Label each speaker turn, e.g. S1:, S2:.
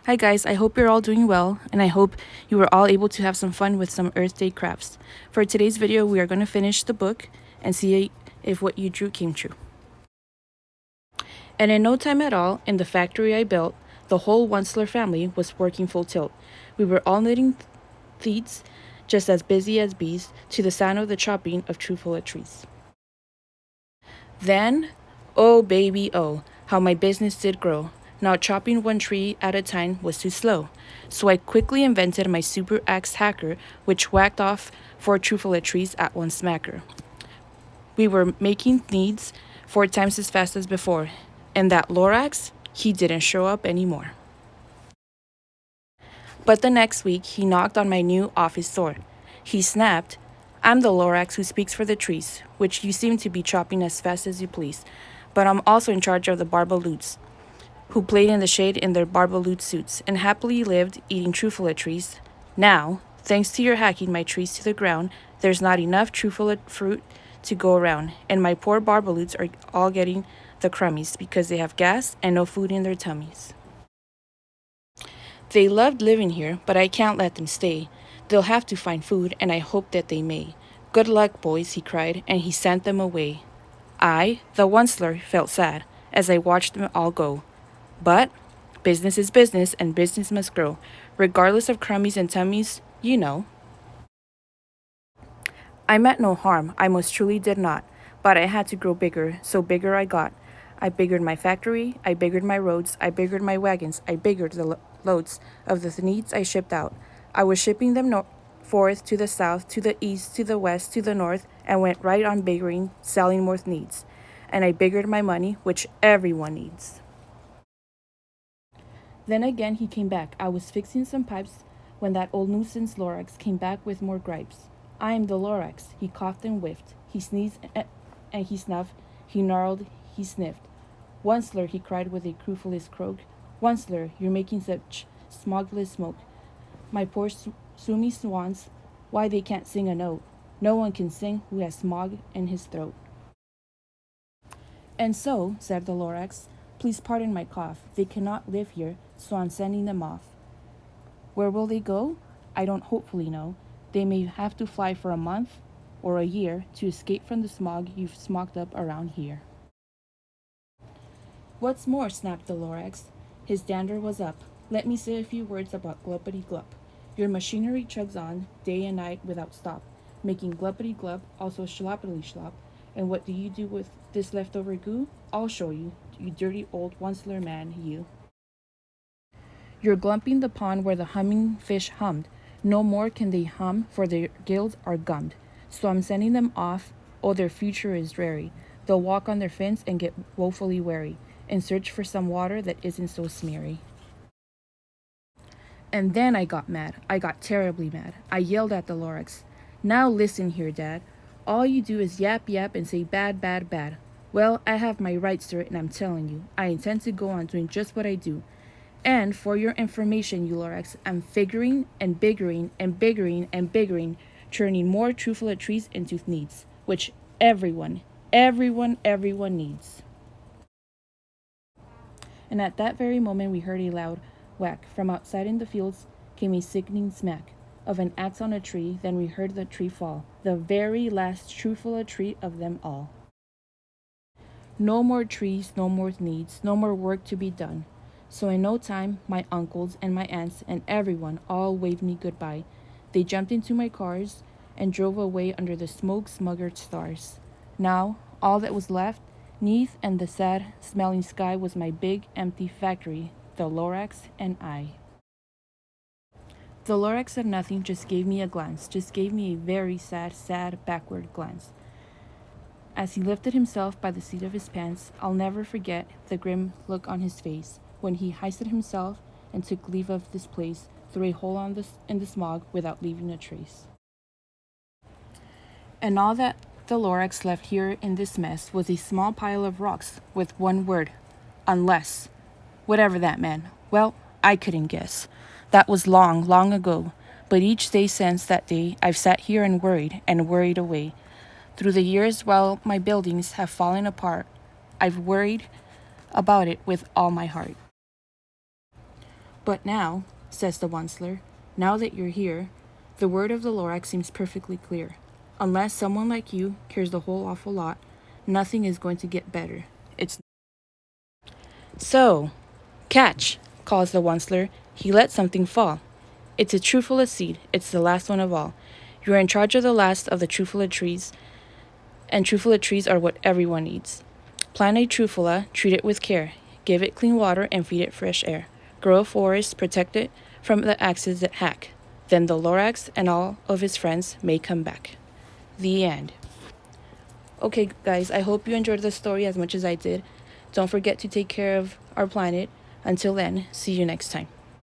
S1: Hi guys, I hope you're all doing well, and I hope you were all able to have some fun with some Earth Day crafts. For today's video, we are going to finish the book and see if what you drew came true. And in no time at all, in the factory I built, the whole Wensler family was working full tilt. We were all knitting threads, just as busy as bees, to the sound of the chopping of truffula trees. Then, oh baby, oh, how my business did grow. Now chopping one tree at a time was too slow. So I quickly invented my super axe hacker, which whacked off 4 truffula trees at one smacker. We were making needs 4 times as fast as before, and that Lorax, he didn't show up anymore. But the next week, he knocked on my new office door. He snapped, "I'm the Lorax who speaks for the trees, which you seem to be chopping as fast as you please. But I'm also in charge of the Barbaloots, who played in the shade in their Barbaloot suits and happily lived eating truffula trees. Now, thanks to your hacking my trees to the ground, there's not enough truffula fruit to go around, and my poor Barbaloots are all getting the crummies because they have gas and no food in their tummies. They loved living here, but I can't let them stay. They'll have to find food, and I hope that they may. Good luck, boys," he cried, and he sent them away. I, the Wensler, felt sad as I watched them all go. But business is business, and business must grow, regardless of crummies and tummies, you know. I meant no harm, I most truly did not, but I had to grow bigger, so bigger I got. I biggered my factory, I biggered my roads, I biggered my wagons, I biggered the loads of the needs I shipped out. I was shipping them forth to the south, to the east, to the west, to the north, and went right on biggering, selling more needs. And I biggered my money, which everyone needs. Then again he came back. I was fixing some pipes when that old nuisance Lorax came back with more gripes. "I am the Lorax." He coughed and whiffed. He sneezed and he snuffed. He gnarled. He sniffed. "Wensler," he cried with a crufulous croak. "Wensler, you're making such smogless smoke. My poor Sumi swans, why they can't sing a note. No one can sing who has smog in his throat." "And so," said the Lorax, "please pardon my cough. They cannot live here, so I'm sending them off. Where will they go? I don't hopefully know. They may have to fly for a month or a year to escape from the smog you've smogged up around here." "What's more," snapped the Lorax. His dander was up. "Let me say a few words about Gluppity Glup. Your machinery chugs on day and night without stop, making Gluppity Glup, also Schloppity Schlop. And what do you do with this leftover goo? I'll show you, you dirty old Wensler man, you. You're glumping the pond where the humming fish hummed. No more can they hum, for their gills are gummed. So I'm sending them off. Oh, their future is dreary. They'll walk on their fins and get woefully weary, and search for some water that isn't so smeary." And then I got mad. I got terribly mad. I yelled at the Lorax. "Now listen here, Dad. All you do is yap yap and say bad, bad, bad. Well, I have my rights, sir, and I'm telling you, I intend to go on doing just what I do. And for your information, you Lorax, I'm figuring and biggering and biggering and biggering, turning more truffula trees into needs, which everyone needs." And at that very moment we heard a loud whack. From outside in the fields came a sickening smack of an axe on a tree. Then we heard the tree fall, the very last truffula tree of them all. No more trees, no more needs, no more work to be done. So in no time, my uncles and my aunts and everyone all waved me goodbye. They jumped into my cars and drove away under the smoke-smuggered stars. Now, all that was left, 'neath and the sad-smelling sky, was my big, empty factory, the Lorax and I. The Lorax said nothing, just gave me a glance, just gave me a very sad, backward glance. As he lifted himself by the seat of his pants, I'll never forget the grim look on his face when he hoisted himself and took leave of this place through a hole in the smog without leaving a trace. And all that the Lorax left here in this mess was a small pile of rocks with one word: unless. Whatever that meant. Well, I couldn't guess. That was long, long ago. But each day since that day, I've sat here and worried away. Through the years, while my buildings have fallen apart, I've worried about it with all my heart. But now, says the Onceler, now that you're here, the word of the Lorax seems perfectly clear. Unless someone like you cares the whole awful lot, nothing is going to get better. It's So, catch, calls the Onceler. He let something fall. It's a trufula seed. It's the last one of all. You are in charge of the last of the trufula trees, and trufula trees are what everyone needs. Plant a trufula, treat it with care, give it clean water, and feed it fresh air. Grow a forest, protect it from the axes that hack. Then the Lorax and all of his friends may come back. The end. Okay, guys, I hope you enjoyed the story as much as I did. Don't forget to take care of our planet. Until then, see you next time.